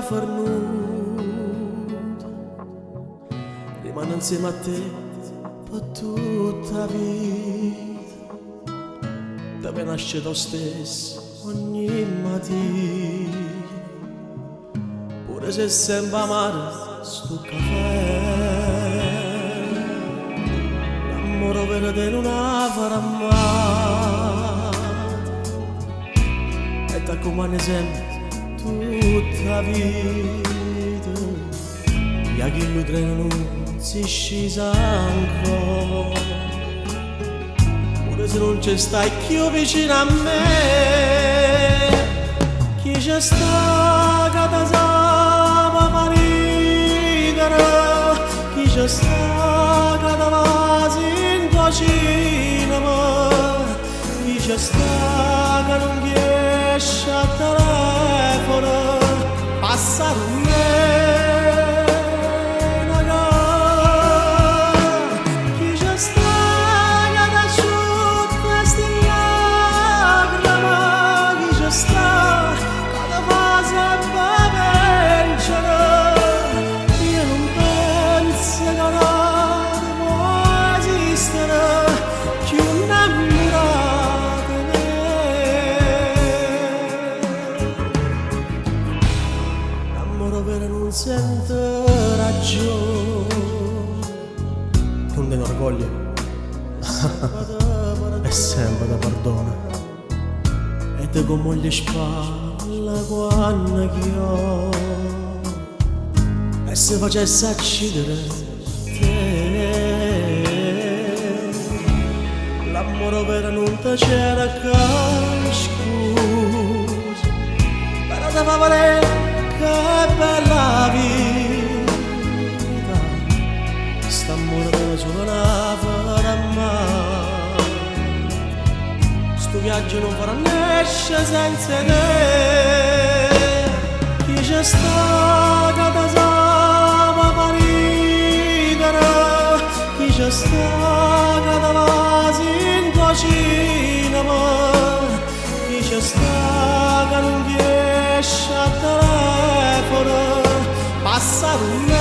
farnuto rimane insieme a te per tutta la vita, dove nasce lo stesso ogni mattina, pure se sembra amaro sto caffè, l'amore vero te non farà mai, e ti accomuna sempre tutta la vita, e a chi lo treno non si scisa ancora, pure se non ci stai più vicino a me, chi c'è sta che ti sa fa ridere, chi c'è sta che ti va in cucina, chi c'è sta che non riesce a telefono, passa con me. Non sento ragione, non te ne orgoglio, è sempre da perdono, e te con moglie spalla quando io, e se facesse accidere te, l'amore vero non ti c'era scusa, però te fa valere che bella vita, st'amore che solo non farà mai, sto viaggio non farà nesce senza te, chi c'è sta che ti sa fa ridere, chi c'è sta che ti va in cucina, chi c'è sta che non riesce a telefono, passa con me.